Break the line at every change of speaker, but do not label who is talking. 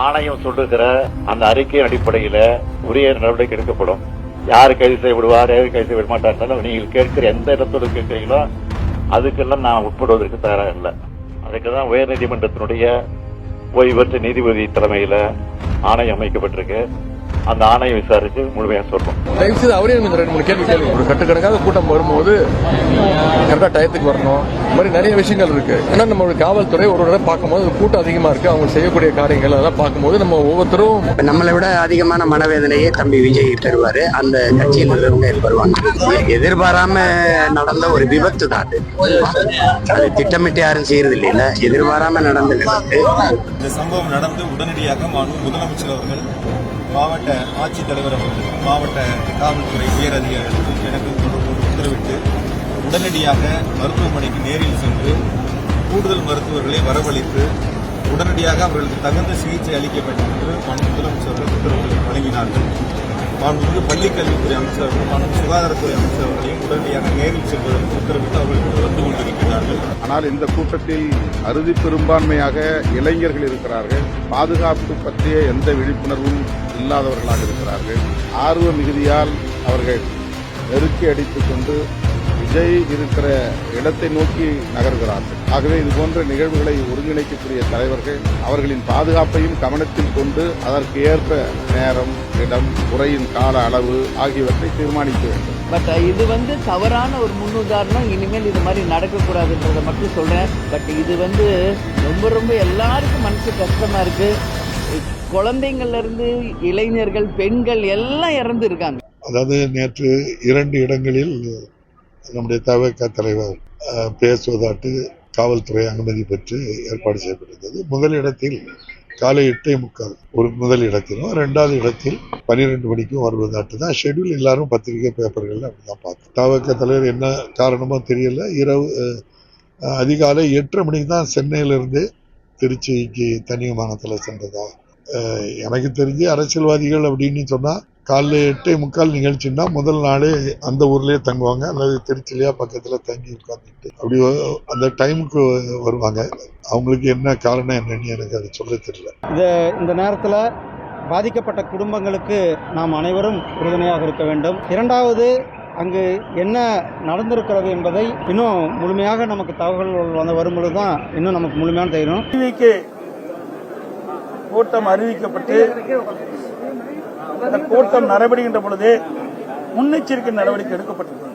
ஆணையம் சொல்லுகிற அந்த அறிக்கையின் அடிப்படையில உரிய நடவடிக்கை எடுக்கப்படும். யாரு கைது செய்யப்படுவார், யாரு கைது செய்ய விடமாட்டார், நீங்கள் கேட்கிற எந்த இடத்தோடு கேட்கிறீங்களோ அதுக்கெல்லாம் நான் உட்படுவதற்கு தயாராக இல்லை. அதுக்குதான் உயர்நீதிமன்றத்தினுடைய ஓய்வு பெற்ற நீதிபதி தலைமையில ஆணையம் அமைக்கப்பட்டிருக்கு. அந்த ஆணையம் விசாரிச்சு முழுமையா சொல்றோம்.
அவரே 2-3 கேள்வி கேளுங்க. ஒரு கட்டுக்கணக்காக கூட்டம் வரும்போது கரெக்டா டயத்துக்கு வரணும். இந்த மாதிரி நிறைய விஷயங்கள் இருக்கு. ஏன்னா நம்ம காவல்துறை ஒரு தடவை பார்க்கும்போது கூட்டம் அதிகமா இருக்கு. அவங்க செய்யக்கூடிய காரியங்கள் அதெல்லாம் பார்க்கும்போது நம்ம ஒவ்வொருத்தரும்
நம்மளை விட அதிகமான மனவேதனையே தம்பி விஜய் பெறுவாரு. அந்த கட்சியில் உள்ளவங்க வருவாங்க. எதிர்பாராம நடந்த ஒரு விபத்து தான் அது திட்டமிட்டு யாரும் செய்யறது இல்லைல்ல. எதிர்பாராம நடந்த விபத்து.
இந்த சம்பவம் நடந்து உடனடியாக முதலமைச்சர் அவர்கள், மாவட்ட ஆட்சித்தலைவர் அவர்கள், மாவட்ட காவல்துறை உயர் அதிகாரிகளுக்கு எனக்கு உத்தரவிட்டு உடனடியாக மருத்துவமனைக்கு நேரில் சென்று கூடுதல் மருத்துவர்களை வரவழைத்து உடனடியாக அவர்களுக்கு தகுந்த சிகிச்சை அளிக்கப்படும் என்று முதலமைச்சர் அவர்கள் உத்தரவுகளை வழங்கினார்கள். மாண்புமிகு பள்ளிக்கல்வித்துறை அமைச்சர் அவர்கள், சுகாதாரத்துறை அமைச்சர் அவர்களையும் உடனடியாக நேரில் செல்வதற்கு உத்தரவிட்டு அவர்கள் வந்து கொண்டிருக்கிறார்கள்.
ஆனால் இந்த கூட்டத்தில் அறுதி பெரும்பான்மையாக இளைஞர்கள் இருக்கிறார்கள். பாதுகாப்பு பற்றிய எந்த விழிப்புணர்வும் இல்லாதவர்களாக இருக்கிறார்கள். ஆர்வ மிகுதியால் அவர்கள் நெருக்கி அடித்துக் கொண்டு விஜய் இருக்கிற இடத்தை நோக்கி நகர்கிறார்கள். ஆகவே இதுபோன்ற நிகழ்வுகளை ஒருங்கிணைக்கக்கூடிய தலைவர்கள் அவர்களின் பாதுகாப்பையும் கவனத்தில் கொண்டு அதற்கு ஏற்ப நேரம், இடம், உரையின் கால அளவு ஆகியவற்றை தீர்மானிக்க வேண்டும்.
பட் இது தவறான ஒரு முன்னுதாரணம். இனிமேல் இது மாதிரி நடக்கக்கூடாதுன்றதை மட்டும் சொல்றேன். பட் இது ரொம்ப எல்லாருக்கும் மனசு கஷ்டமா இருக்கு. குழந்தைங்கள்ல இருந்து இளைஞர்கள், பெண்கள் எல்லாம் இறந்து இருக்காங்க.
அதாவது நேற்று 2 இடங்களில் நம்முடைய தவிக தலைவர் பேசுவதாட்டு காவல்துறை அனுமதி பெற்று ஏற்பாடு செய்யப்பட்டிருந்தது. முதல் இடத்தில் காலை 8:45 ஒரு முதல் இடத்திலும், 2வது இடத்தில் 12 மணிக்கும் வருவதாட்டு தான் ஷெட்யூல். எல்லாரும் பத்திரிகை பேப்பர்கள் அப்படிதான் பார்த்தோம். தவிக தலைவர் என்ன காரணமோ தெரியல, இரவு அதிகாலை 8:30 மணிக்கு தான் சென்னையிலிருந்து திருச்சிக்கு தனி விமானத்தில் சென்றதா. எனக்கு தெரிஞ்சு அரசியல்வாதிகள் அப்படின்னு சொன்னா காலைல 8:45 நிகழ்ச்சின்னா முதல் நாளே அந்த ஊர்லயே தங்குவாங்க, அல்லது திருச்சிலையா பக்கத்துல தங்கி உட்கார்ந்துட்டு அப்படி அந்த டைமுக்கு வருவாங்க. அவங்களுக்கு என்ன காரணம் என்னன்னு எனக்கு அது சொல்ல தெரியல.
இந்த நேரத்தில் பாதிக்கப்பட்ட குடும்பங்களுக்கு நாம் அனைவரும் உறுதுணையாக இருக்க வேண்டும். 2வது, அங்கு என்ன நடந்திருக்கிறது என்பதை இன்னும் முழுமையாக நமக்கு தகவல்கள் வரும்பொழுது தான் இன்னும் நமக்கு முழுமையான தெரியும்.
கூட்டம் அறிவிக்கப்பட்டு அந்த கூட்டம் நடைபெறுகின்ற பொழுது முன்னெச்சரிக்கை நடவடிக்கை எடுக்கப்பட்டிருக்கிறது.